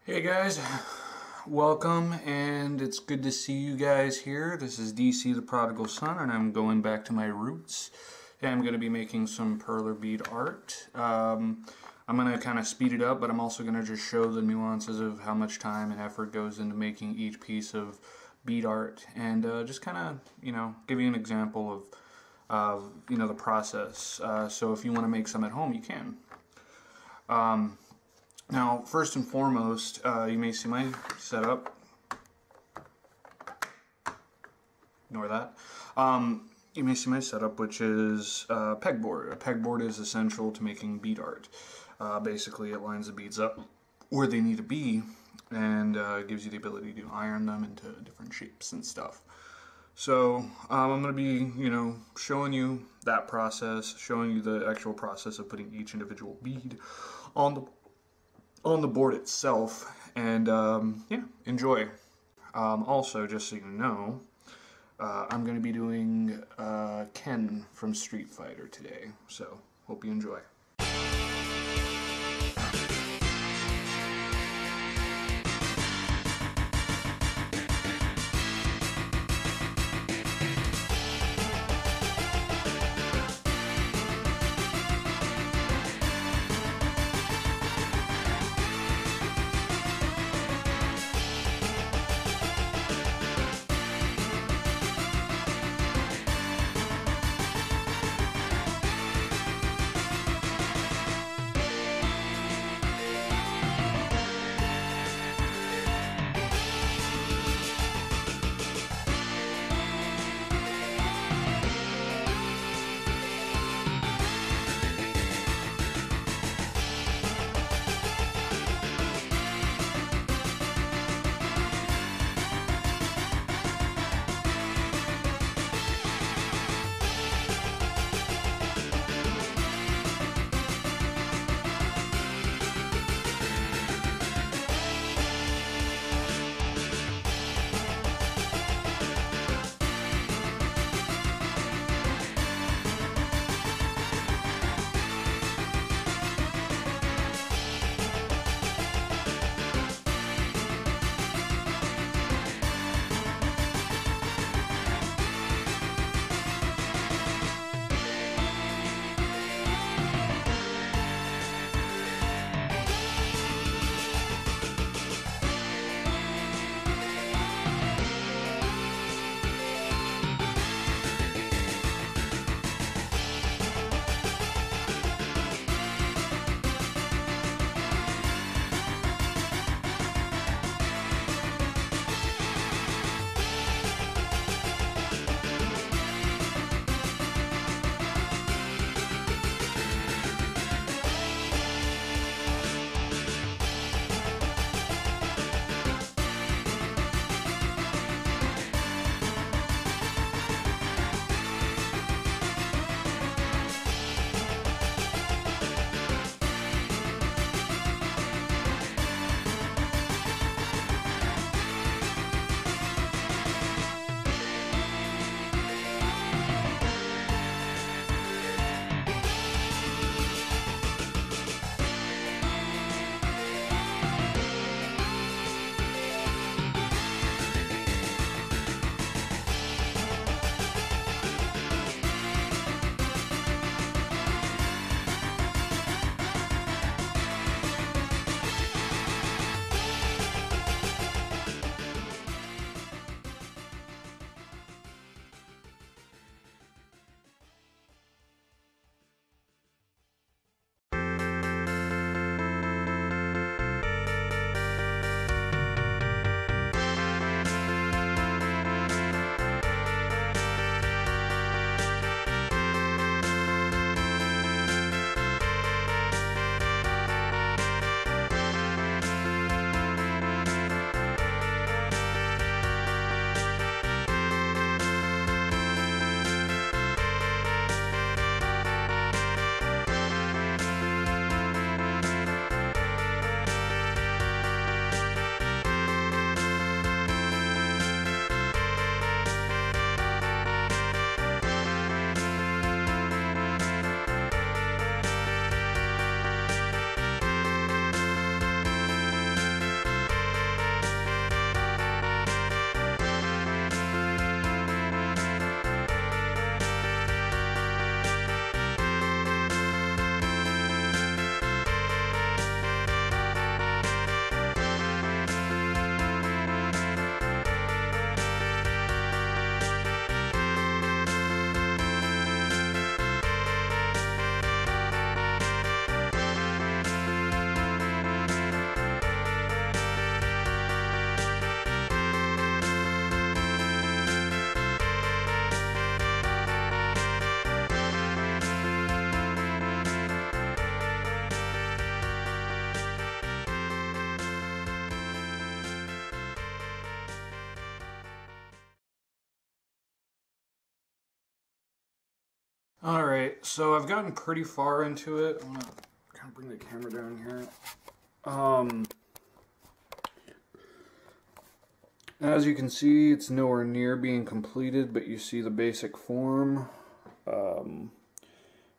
Hey guys, welcome, and it's good to see you guys here. This is DC the Prodigal Son, and I'm going back to my roots. And I'm going to be making some Perler bead art. I'm going to kind of speed it up, but I'm also going to just show the nuances of how much time and effort goes into making each piece of bead art, and just kind of, give you an example of the process. So if you want to make some at home, you can. Now, first and foremost, you may see my setup. Ignore that. You may see my setup, which is a pegboard. A pegboard is essential to making bead art. Basically, it lines the beads up where they need to be, and gives you the ability to iron them into different shapes and stuff. So I'm going to be, showing you that process, showing you the actual process of putting each individual bead on the board itself, and yeah, enjoy. Also, just so you know, I'm going to be doing Ken from Streetfighter today, so hope you enjoy. Alright, so I've gotten pretty far into it. I'm gonna kind of bring the camera down here. As you can see, it's nowhere near being completed, but you see the basic form.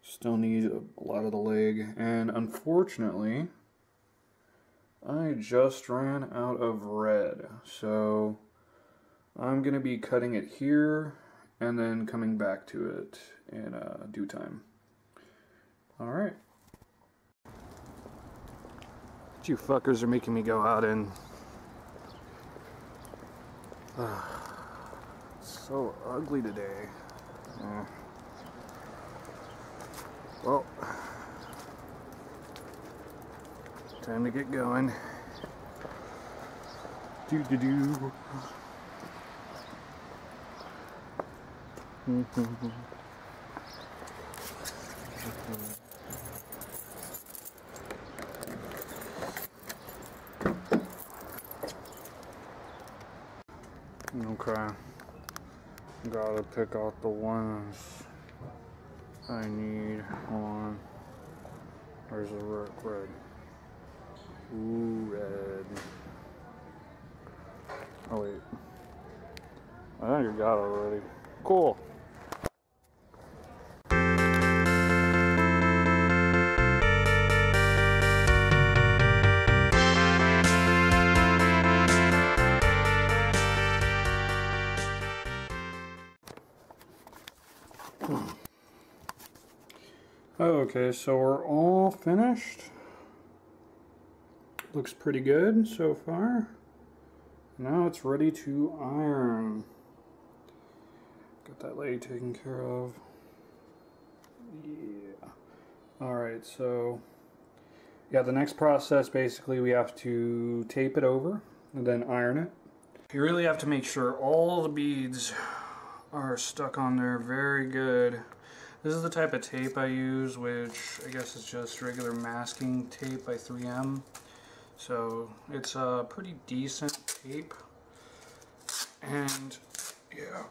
Still need a lot of the leg, and unfortunately, I just ran out of red, so I'm going to be cutting it here and then coming back to it in due time. Alright. You fuckers are making me go out and... it's so ugly today. Well, time to get going. Do. Okay, gotta pick out the ones I need. Hold on. Where's the red? Ooh, red. Oh wait. I think you got it already. Cool. Okay, so we're all finished. Looks pretty good so far. Now it's ready to iron. Got that leg taken care of. Yeah. Alright, so yeah, the next process, basically we have to tape it over and then iron it. You really have to make sure all the beads are stuck on there very good. This is the type of tape I use, which I guess is just regular masking tape by 3M. So it's a pretty decent tape. And yeah,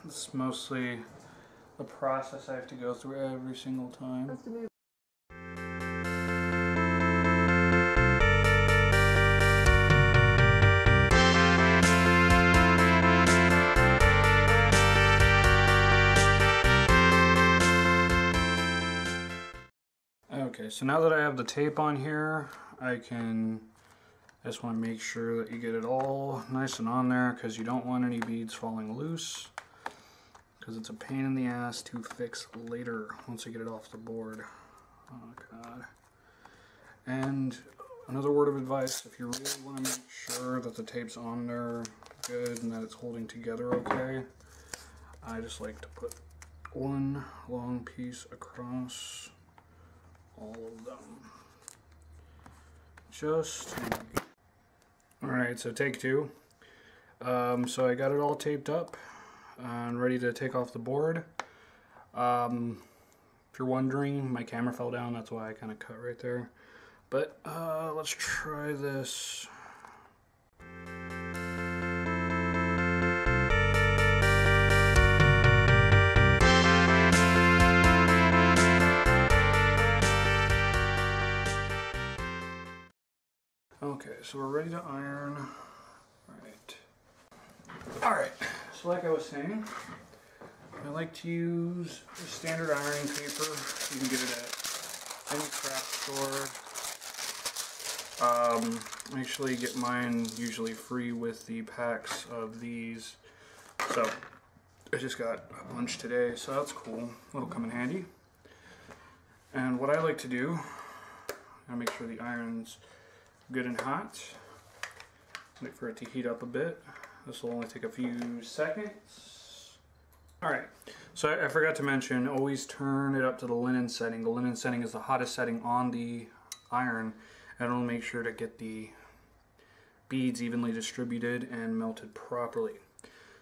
it's mostly the process I have to go through every single time. Okay, so now that I have the tape on here, I just want to make sure that you get it all nice and on there, because you don't want any beads falling loose, because it's a pain in the ass to fix later once you get it off the board. Oh god. And another word of advice, if you really want to make sure that the tape's on there good and that it's holding together okay, I just like to put one long piece across all of them. Alright, so take two. So I got it all taped up and ready to take off the board. If you're wondering, my camera fell down, that's why I kind of cut right there. But let's try this. Okay, so we're ready to iron. Alright, so like I was saying, I like to use standard ironing paper. You can get it at any craft store. I actually get mine usually free with the packs of these. So I just got a bunch today, so that's cool. It'll come in handy. And what I like to do, I make sure the iron's good and hot. Wait for it to heat up a bit. This will only take a few seconds. Alright, so I forgot to mention, always turn it up to the linen setting. The linen setting is the hottest setting on the iron, and it'll make sure to get the beads evenly distributed and melted properly.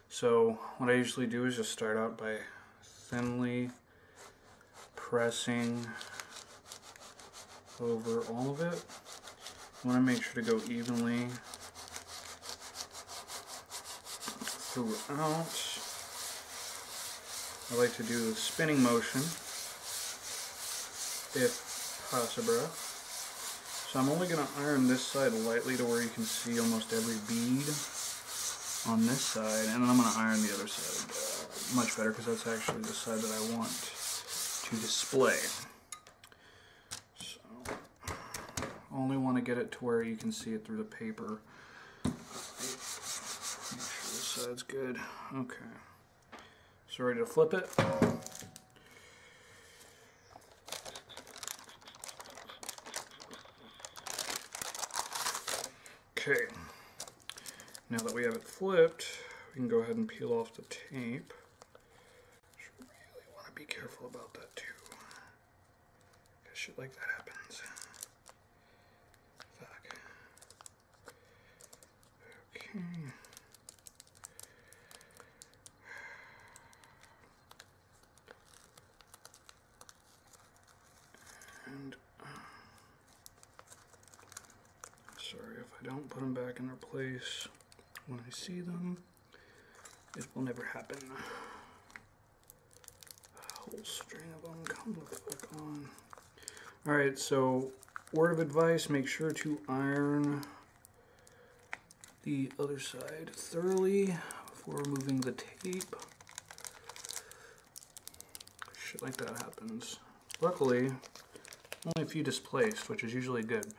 So what I usually do is just start out by thinly pressing over all of it. I want to make sure to go evenly throughout. I like to do the spinning motion if possible. So I'm only going to iron this side lightly to where you can see almost every bead on this side, and then I'm going to iron the other side much better because that's actually the side that I want to display. So only want to get it to where you can see it through the paper. Make sure this side's good. Okay. So ready to flip it. Okay, now that we have it flipped, we can go ahead and peel off the tape. Just really want to be careful about that too, because shit like that happens. Fuck. Okay. And sorry if I don't put them back in their place when I see them. It will never happen. A whole string of them, come the fuck on. Alright, so word of advice, make sure to iron the other side thoroughly before removing the tape. Shit like that happens. Luckily, only a few displaced, which is usually good.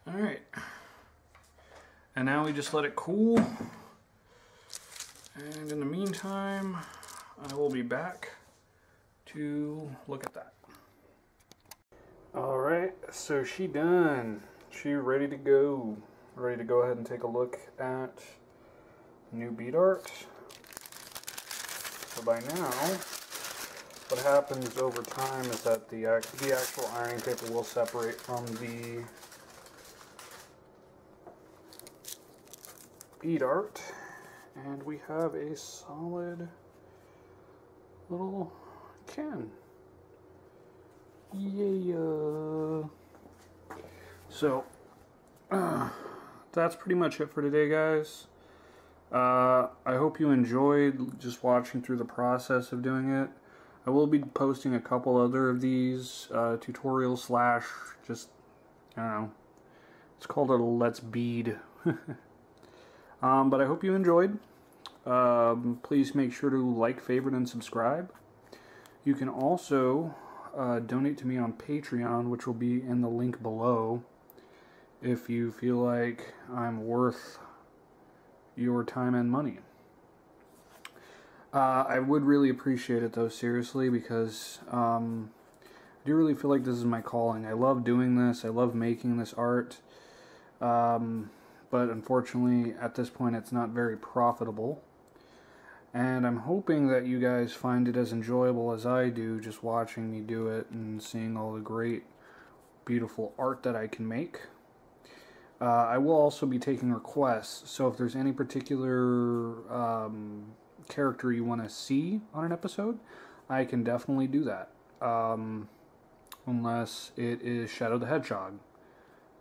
Alright, and now we just let it cool, and in the meantime I will be back to look at that. Alright, so she done. She ready to go. Ready to go ahead and take a look at new bead art. So by now, what happens over time is that the actual ironing paper will separate from the bead art, and we have a solid little can. Yeah. So that's pretty much it for today, guys. I hope you enjoyed just watching through the process of doing it. I will be posting a couple other of these tutorials slash just, I don't know, it's called a Let's Bead. But I hope you enjoyed. Please make sure to like, favorite, and subscribe. You can also donate to me on Patreon, which will be in the link below, if you feel like I'm worth your time and money. I would really appreciate it, though, seriously, because I do really feel like this is my calling. I love doing this. I love making this art. But unfortunately, at this point, it's not very profitable. And I'm hoping that you guys find it as enjoyable as I do, just watching me do it and seeing all the great, beautiful art that I can make. I will also be taking requests, so if there's any particular character you want to see on an episode, I can definitely do that. Unless it is Shadow the Hedgehog,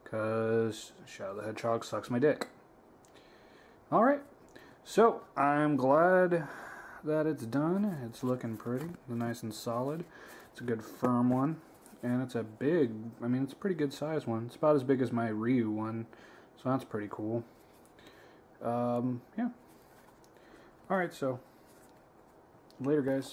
because Shadow the Hedgehog sucks my dick. Alright, so I'm glad that it's done. It's looking pretty, nice and solid. It's a good firm one. And it's a big, I mean, it's a pretty good size one. It's about as big as my Ryu one, so that's pretty cool. Yeah. Alright, so, later, guys.